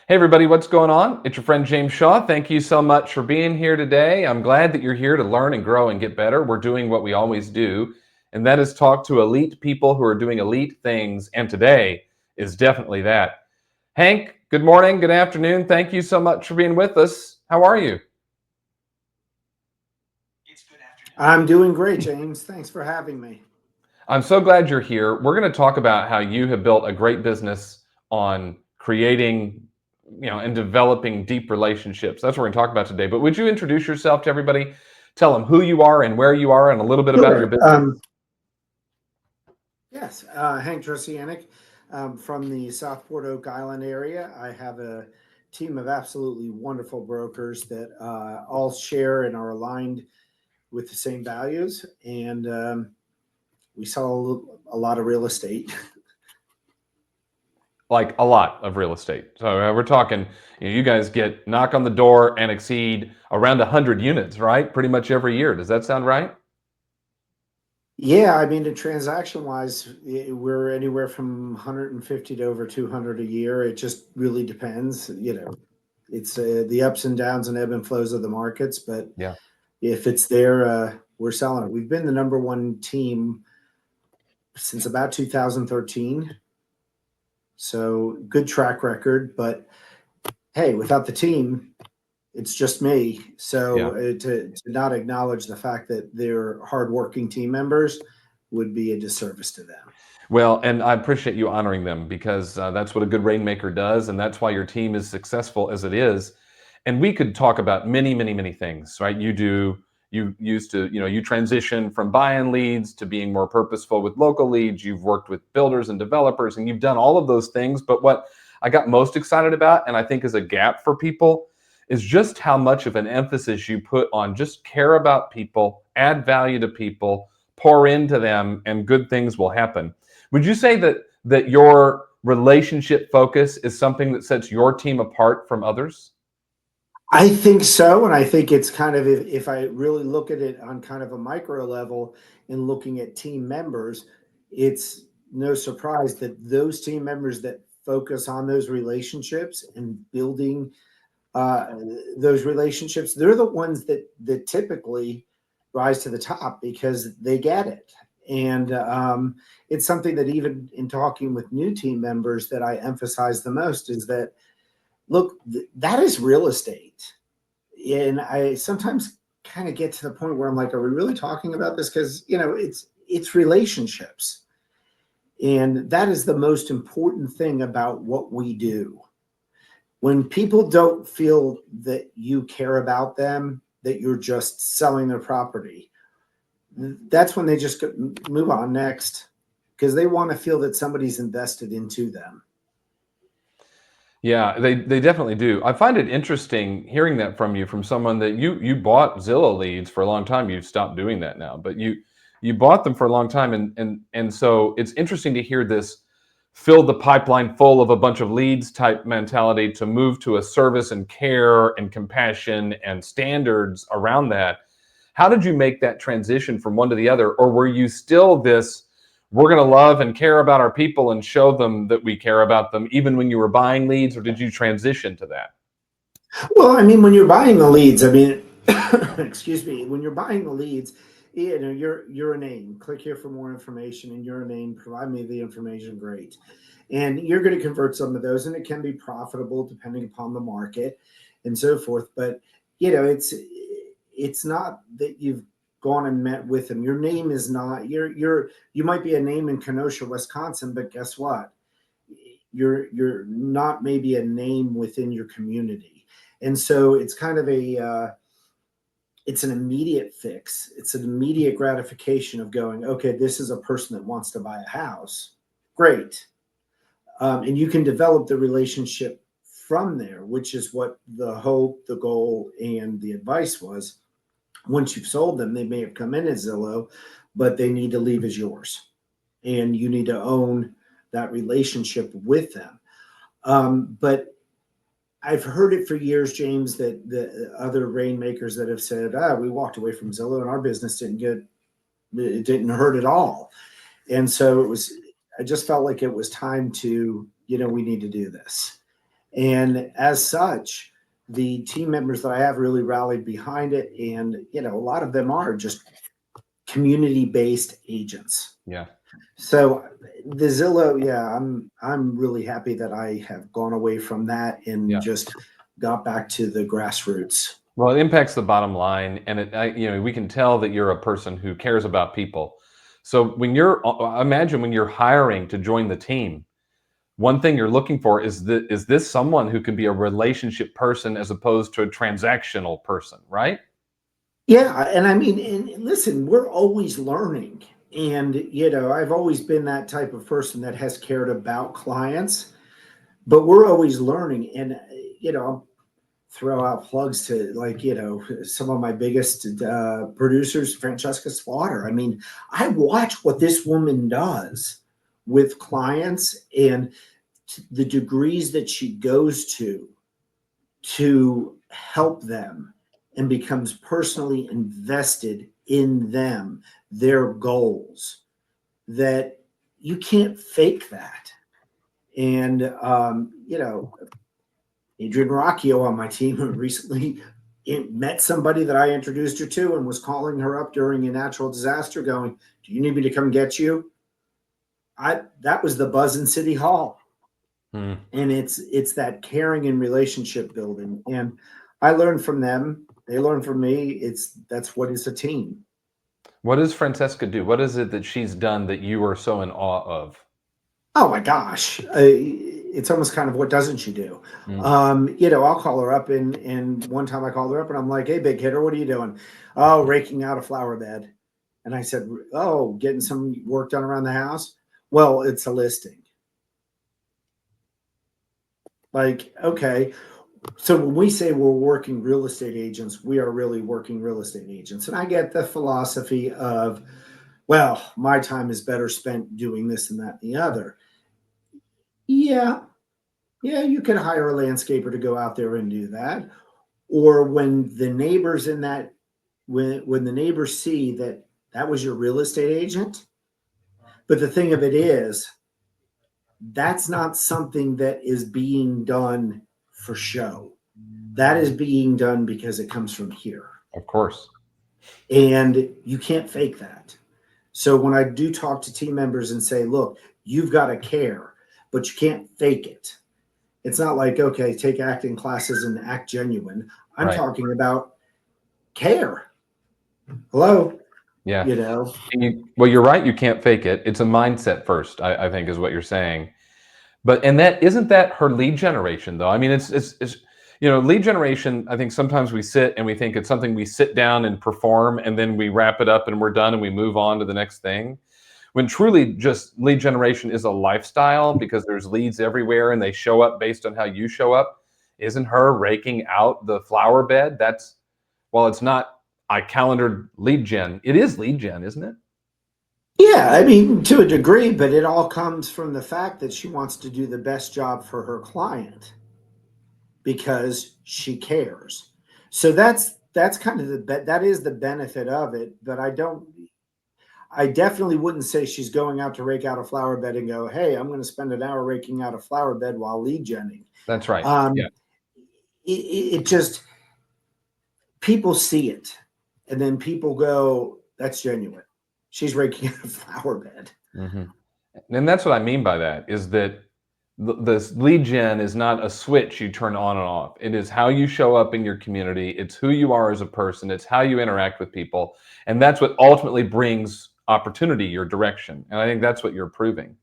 Hey, everybody, what's going on? It's your friend James Shaw. Thank you so much for being here today. I'm glad that you're here to learn and grow and get better. We're doing what we always do, and that is talk to elite people who are doing elite things. And today is definitely that. Hank, good morning, good afternoon. Thank you so much for being with us. How are you? I'm doing great, James. Thanks for having me. I'm so glad you're here. We're going to talk about how you have built a great business on creating, and developing deep relationships. That's what we're going to talk about today. But would you introduce yourself to everybody? Tell them who you are and where you are and a little bit about your Sure. business. Yes, Hank Troscianiec from the Southport Oak Island area. I have a team of absolutely wonderful brokers that all share and are aligned with the same values, and we sell a lot of real estate. Like a lot of real estate. So we're talking, you guys get knock on the door and exceed around 100 units, right? Pretty much every year. Does that sound right? Yeah, I mean, the transaction wise, we're anywhere from 150 to over 200 a year. It just really depends. It's the ups and downs and ebb and flows of the markets, but Yeah. if it's there, we're selling it. We've been the number one team since about 2013. So good track record. But hey, without the team, it's just me. Yeah. So to not acknowledge the fact that they're hardworking team members would be a disservice to them. Well, and I appreciate you honoring them because that's what a good rainmaker does, and that's why your team is successful as it is. And we could talk about many, many, many things, right? You used to, you transition from buying leads to being more purposeful with local leads. You've worked with builders and developers, and you've done all of those things. But what I got most excited about, and I think is a gap for people, is just how much of an emphasis you put on just care about people, add value to people, pour into them, and good things will happen. Would you say that your relationship focus is something that sets your team apart from others? I think so. And I think it's kind of, if I really look at it on kind of a micro level and looking at team members, it's no surprise that those team members that focus on those relationships and building uh, those relationships, they're the ones that typically rise to the top because they get it. And it's something that even in talking with new team members that I emphasize the most is that look, that is real estate. And I sometimes kind of get to the point where I'm like, are we really talking about this? Because it's relationships. And that is the most important thing about what we do. When people don't feel that you care about them, that you're just selling their property, that's when they just move on next because they want to feel that somebody's invested into them. Yeah, they definitely do. I find it interesting hearing that from you, from someone that you bought Zillow leads for a long time. You've stopped doing that now, but you bought them for a long time, and so it's interesting to hear this fill the pipeline full of a bunch of leads type mentality to move to a service and care and compassion and standards around that. How did you make that transition from one to the other, or were you still this? We're going to love and care about our people and show them that we care about them, even when you were buying leads, or did you transition to that? Well, I mean, when you're buying the leads, I mean, excuse me, when you're buying the leads, you're a name. Click here for more information, and you're a name. Provide me the information. Great, and you're going to convert some of those, and it can be profitable depending upon the market and so forth. But it's not that you've gone and met with them. Your name is not. You might be a name in Kenosha, Wisconsin, but guess what? You're not maybe a name within your community, and so it's kind of it's an immediate fix. It's an immediate gratification of going, okay, this is a person that wants to buy a house. Great. And you can develop the relationship from there, which is what the hope, the goal, and the advice was. Once you've sold them, they may have come in as Zillow, but they need to leave as yours. And you need to own that relationship with them. But I've heard it for years, James, that the other rainmakers that have said, we walked away from Zillow and our business it didn't hurt at all. And so I just felt like it was time to, we need to do this. And as such, the team members that I have really rallied behind it. And, a lot of them are just community based agents. Yeah. So the Zillow, yeah, I'm really happy that I have gone away from that and Yeah. just got back to the grassroots. Well, it impacts the bottom line, and we can tell that you're a person who cares about people. So when imagine when you're hiring to join the team, one thing you're looking for is this someone who can be a relationship person as opposed to a transactional person, right? Yeah, and I mean, and listen, we're always learning. And, I've always been that type of person that has cared about clients, but we're always learning. And, I'll throw out plugs to, like, some of my biggest producers, Francesca Slaughter. I mean, I watch what this woman does with clients and the degrees that she goes to help them and becomes personally invested in them, their goals, that you can't fake that. And, Adrian Rocchio on my team recently met somebody that I introduced her to and was calling her up during a natural disaster going, "Do you need me to come get you?" That was the buzz in City Hall. Hmm. And it's that caring and relationship building. And I learned from them, they learn from me. That's what is a team. What does Francesca do? What is it that she's done that you are so in awe of? Oh my gosh, it's almost kind of, what doesn't she do? Mm. I'll call her up, and one time I called her up and I'm like, "Hey, big hitter, what are you doing?" "Oh, raking out a flower bed." And I said, "Oh, getting some work done around the house?" "Well, it's a listing." Like, okay. So when we say we're working real estate agents, we are really working real estate agents. And I get the philosophy of, well, my time is better spent doing this and that and the other. Yeah, yeah, you can hire a landscaper to go out there and do that. Or when the neighbors in that, when the neighbors see that that was your real estate agent. But the thing of it is, that's not something that is being done for show. That is being done because it comes from here. Of course. And you can't fake that. So when I do talk to team members and say, "Look, you've got to care, but you can't fake it." It's not like, okay, take acting classes and act genuine. I'm Right. talking about care. Hello, Yeah. you know. Well, you're right. You can't fake it. It's a mindset first, I think, is what you're saying. But and that isn't that her lead generation though. I mean, it's lead generation. I think sometimes we sit and we think it's something we sit down and perform, and then we wrap it up and we're done and we move on to the next thing. When truly, just lead generation is a lifestyle because there's leads everywhere and they show up based on how you show up. Isn't her raking out the flower bed? That's Well, it's not. I calendared lead gen. It is lead gen, isn't it? Yeah, I mean, to a degree, but it all comes from the fact that she wants to do the best job for her client because she cares. So that's kind of that is the benefit of it. But I definitely wouldn't say she's going out to rake out a flower bed and go, "Hey, I'm going to spend an hour raking out a flower bed while lead genning." That's right. Yeah. Um, it just, people see it, and then people go, "That's genuine. She's raking out a flower bed." Hmm. And that's what I mean by that is that this lead gen is not a switch you turn on and off. It is how you show up in your community. It's who you are as a person. It's how you interact with people, and that's what ultimately brings opportunity your direction. And I think that's what you're proving.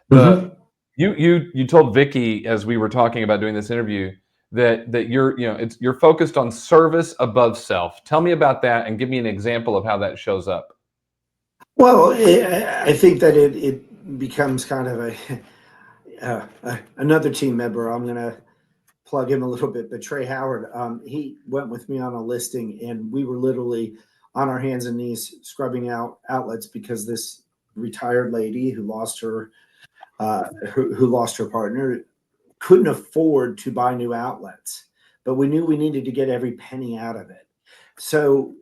The Mm-hmm. you told Vicky as we were talking about doing this interview that you're focused on service above self. Tell me about that and give me an example of how that shows up. Well, I think that it becomes kind of another team member. I'm going to plug him a little bit, but Trey Howard, he went with me on a listing, and we were literally on our hands and knees scrubbing out outlets because this retired lady who lost her partner couldn't afford to buy new outlets, but we knew we needed to get every penny out of it. So,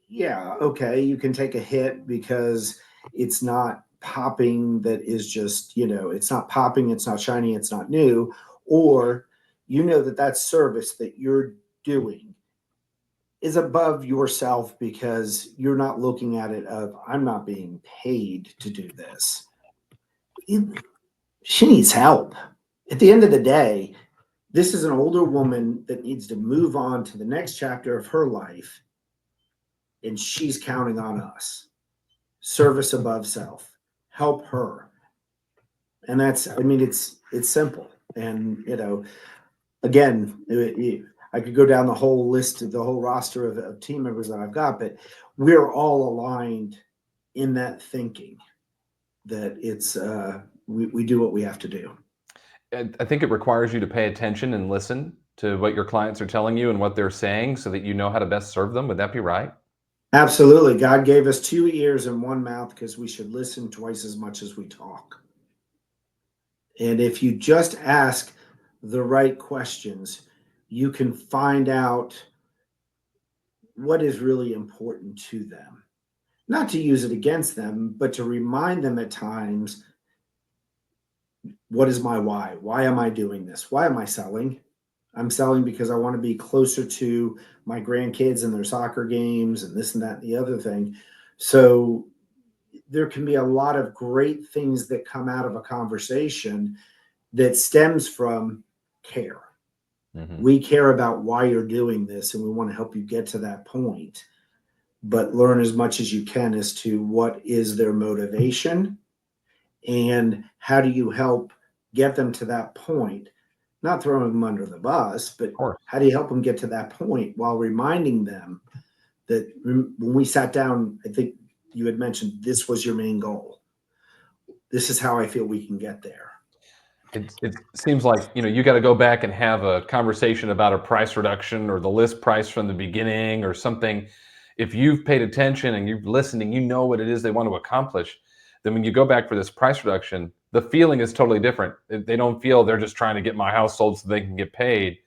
yeah, okay, you can take a hit because it's not popping. That is just, it's not popping, it's not shiny, it's not new. or you know that that service that you're doing is above yourself because you're not looking at it of I'm not being paid to do this. She needs help. At the end of the day, this is an older woman that needs to move on to the next chapter of her life, and she's counting on us. Service above self. Help her. And that's, I mean, it's simple. And again, I could go down the whole list of the whole roster of team members that I've got, but we're all aligned in that thinking that we do what we have to do. I think it requires you to pay attention and listen to what your clients are telling you and what they're saying so that you know how to best serve them. Would that be right? Absolutely. God gave us two ears and one mouth because we should listen twice as much as we talk. And if you just ask the right questions, you can find out what is really important to them. Not to use it against them, but to remind them at times, what is my why? Why am I doing this? Why am I selling? I'm selling because I want to be closer to my grandkids and their soccer games and this and that and the other thing. So there can be a lot of great things that come out of a conversation that stems from care. Mm-hmm. We care about why you're doing this and we want to help you get to that point, but learn as much as you can as to what is their motivation and how do you help get them to that point, not throwing them under the bus, but Of course. how do you help them get to that point while reminding them that when we sat down, I think you had mentioned this was your main goal. This is how I feel we can get there. It seems like you got to go back and have a conversation about a price reduction or the list price from the beginning or something. If you've paid attention and you're listening, you know what it is they want to accomplish. Then when you go back for this price reduction, the feeling is totally different. They don't feel they're just trying to get my house sold so they can get paid.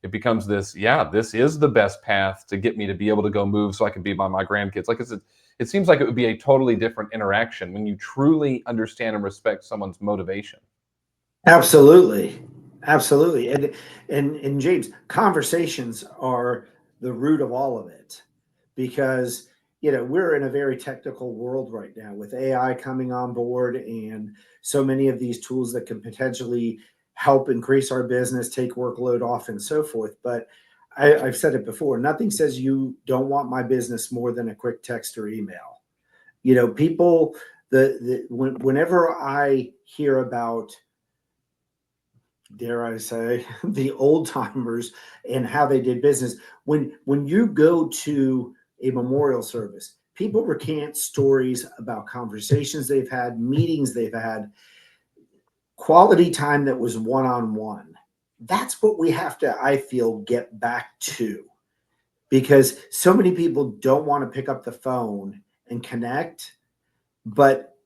It becomes this, yeah, this is the best path to get me to be able to go move so I can be by my grandkids. Like it seems like it would be a totally different interaction when you truly understand and respect someone's motivation. Absolutely. Absolutely. And James, conversations are the root of all of it because we're in a very technical world right now with AI coming on board and so many of these tools that can potentially help increase our business, take workload off and so forth. But I've said it before, nothing says you don't want my business more than a quick text or email. People whenever I hear about, dare I say, the old timers and how they did business. When you go to a memorial service, people recant stories about conversations they've had, meetings they've had, quality time that was one on one. That's what we have to, I feel, get back to because so many people don't want to pick up the phone and connect, but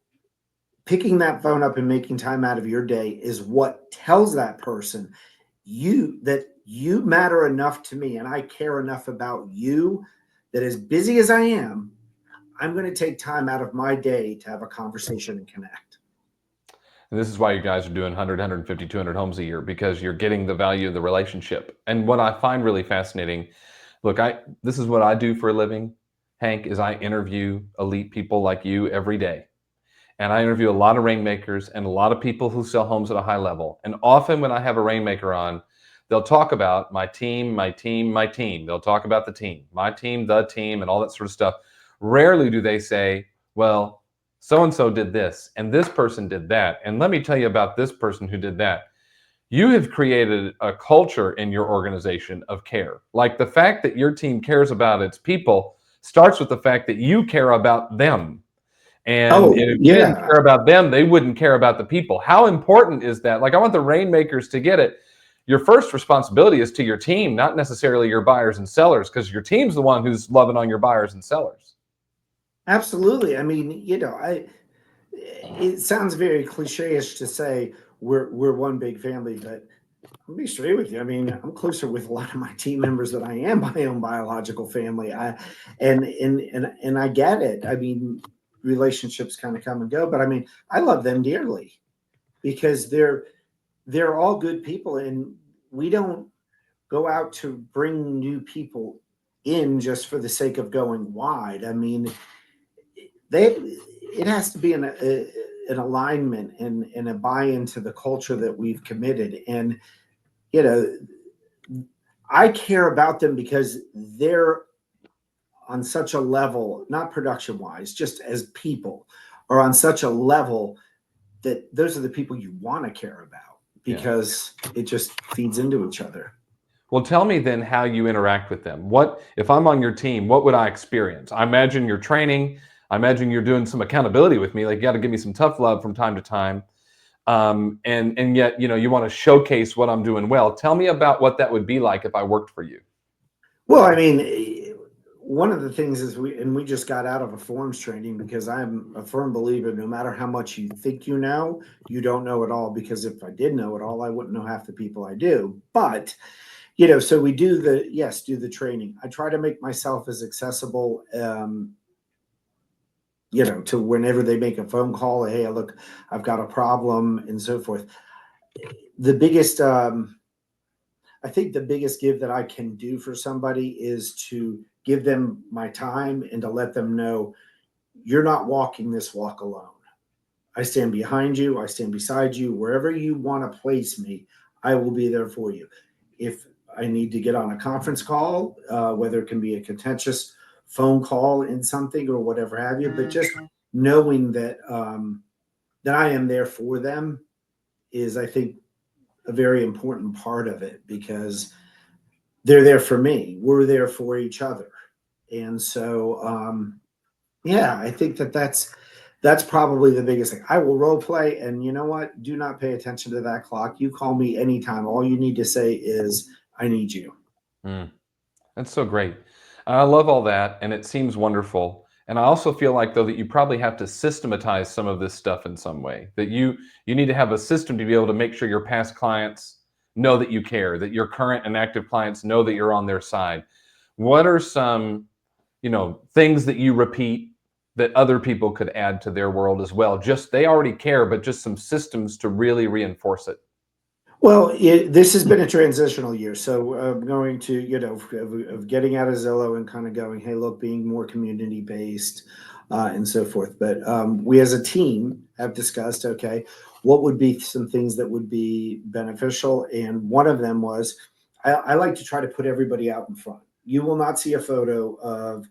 picking that phone up and making time out of your day is what tells that person you matter enough to me and I care enough about you that as busy as I am, I'm going to take time out of my day to have a conversation and connect. And this is why you guys are doing 100, 150, 200 homes a year because you're getting the value of the relationship. And what I find really fascinating, look, this is what I do for a living, Hank, is I interview elite people like you every day. And I interview a lot of rainmakers and a lot of people who sell homes at a high level. And often when I have a rainmaker on, they'll talk about my team, my team, my team. They'll talk about the team, my team, the team, and all that sort of stuff. Rarely do they say, well, so and so did this, and this person did that. And let me tell you about this person who did that. You have created a culture in your organization of care. Like the fact that your team cares about its people starts with the fact that you care about them. And Oh, if you didn't yeah. care about them, they wouldn't care about the people. How important is that? Like, I want the rainmakers to get it. Your first responsibility is to your team, not necessarily your buyers and sellers, because your team's the one who's loving on your buyers and sellers. Absolutely. I mean, I it sounds very cliche-ish to say we're one big family, but I'll be straight with you. I mean, I'm closer with a lot of my team members than I am my own biological family. And I get it. I mean, relationships kind of come and go, but I mean, I love them dearly because they're all good people, and we don't go out to bring new people in just for the sake of going wide. I mean, they it has to be an alignment and a buy-in to the culture that we've committed. And you know, I care about them because they're on such a level, not production wise, just as people, are on such a level that those are the people you want to care about, Yeah. because it just feeds into each other. Well, tell me then how you interact with them. What if I'm on your team? What would I experience? I imagine you're training. I imagine you're doing some accountability with me. Like you got to give me some tough love from time to time. And yet you want to showcase what I'm doing well. Tell me about what that would be like if I worked for you. Well, I mean, one of the things is we just got out of a forms training, because I'm a firm believer no matter how much you think you know, you don't know it all, because if I did know it all, I wouldn't know half the people I do. But so we do the training. I try to make myself as accessible, to whenever they make a phone call, hey, look, I've got a problem, and so forth. The biggest, I think the biggest give that I can do for somebody is to give them my time and to let them know you're not walking this walk alone. I stand behind you. I stand beside you. Wherever you want to place me, I will be there for you. If I need to get on a conference call, whether it can be a contentious phone call in something or whatever have you, but just knowing that I am there for them is, I think, a very important part of it, because they're there for me. We're there for each other, and so yeah, I think that's probably the biggest thing. I will role play, and you know what? Do not pay attention to that clock. You call me anytime. All you need to say is, "I need you." Mm. That's so great. I love all that, and it seems wonderful. And I also feel like though that you probably have to systematize some of this stuff in some way. That you need to have a system to be able to make sure your past clients know that you care, that your current and active clients know that you're on their side. What are some, things that you repeat that other people could add to their world as well? Just they already care, but just some systems to really reinforce it. Well, this has been a transitional year, so I'm going to, of getting out of Zillow and kind of going, hey, look, being more community based, and so forth. But we as a team have discussed, okay, what would be some things that would be beneficial, and one of them was, I like to try to put everybody out in front. You will not see a photo of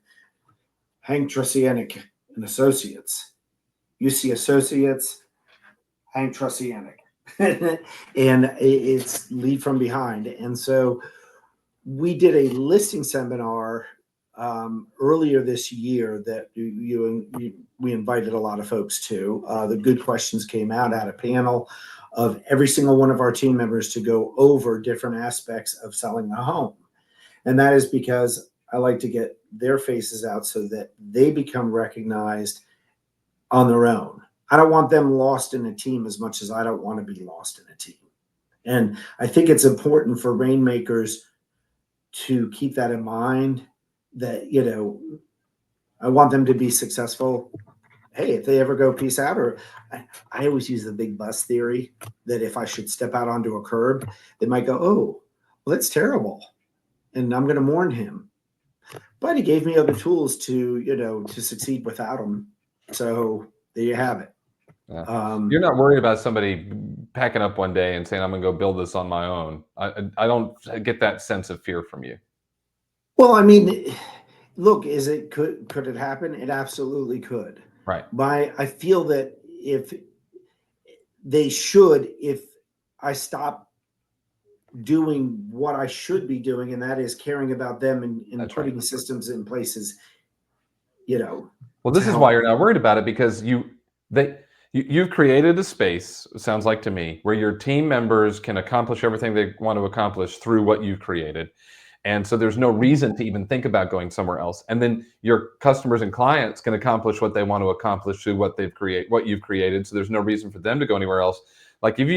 Hank Troscianiec and Associates. You see Associates, Hank Troscianiec. And it's lead from behind. And so we did a listing seminar earlier this year that we invited a lot of folks to. The good questions came out. I had a panel of every single one of our team members to go over different aspects of selling a home. And that is because I like to get their faces out so that they become recognized on their own. I don't want them lost in a team as much as I don't want to be lost in a team. And I think it's important for rainmakers to keep that in mind, that, I want them to be successful. Hey, if they ever go peace out, or I always use the big bus theory that if I should step out onto a curb, they might go, oh, well, that's terrible. And I'm going to mourn him. But he gave me other tools to, to succeed without him. So there you have it. Yeah. You're Um, not worried about somebody packing up one day and saying, "I'm going to go build this on my own." I don't get that sense of fear from you. well, I mean, look, could it happen? It absolutely could. Right. But I feel that if they should, if I stop doing what I should be doing, and that is caring about them and That's right. putting systems in places, you know, Well, to this is why help you're not people. worried about it because you've created a space, it sounds like to me, where your team members can accomplish everything they want to accomplish through what you've created. And so there's no reason to even think about going somewhere else. And then your customers and clients can accomplish what they want to accomplish through what you've created. So there's no reason for them to go anywhere else. Like if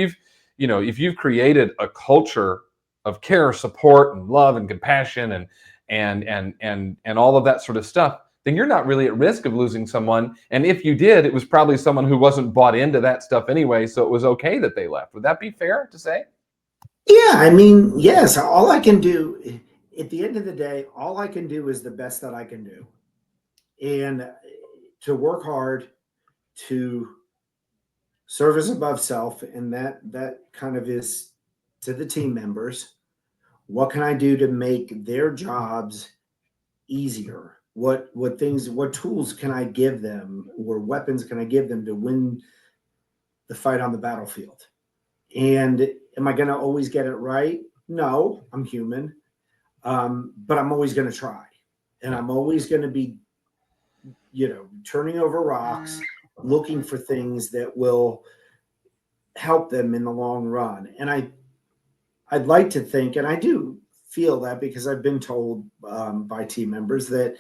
you've created a culture of care, support, and love and compassion and all of that sort of stuff, then you're not really at risk of losing someone. And if you did, it was probably someone who wasn't bought into that stuff anyway. So it was okay that they left. Would that be fair to say? Yeah, I mean, yes, all I can do at the end of the day, all I can do is the best that I can do. And to work hard, to service above self, and that kind of is to the team members. What can I do to make their jobs easier? What tools can I give them, or weapons can I give them to win the fight on the battlefield? And am I going to always get it right? No, I'm human, but I'm always going to try, and I'm always going to be, turning over rocks, looking for things that will help them in the long run. And I'd like to think, and I do feel that because I've been told by team members that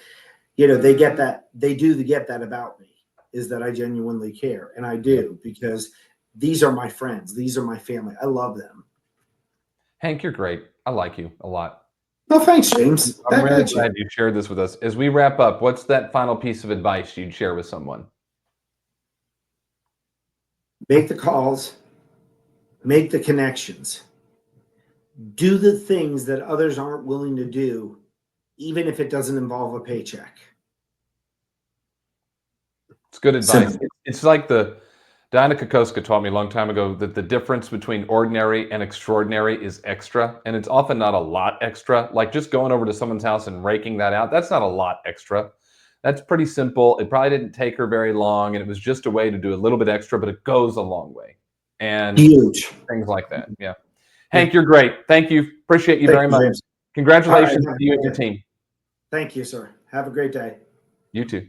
they get that, they do get that about me, is that I genuinely care, and I do, because these are my friends, these are my family. I love them. Hank, you're great. I like you a lot. Well, thanks, James. I'm really glad you shared this with us. As we wrap up, what's that final piece of advice you'd share with someone? Make the calls, make the connections, do the things that others aren't willing to do, even if it doesn't involve a paycheck. It's good advice. It's like Diana Kokoska taught me a long time ago that the difference between ordinary and extraordinary is extra. And it's often not a lot extra. Like just going over to someone's house and raking that out, that's not a lot extra. That's pretty simple. It probably didn't take her very long. And it was just a way to do a little bit extra, but it goes a long way. And huge things like that. Yeah. Hank, you're great. Thank you. Appreciate you very much. James. Congratulations to you and your team. Thank you, sir. Have a great day. You too.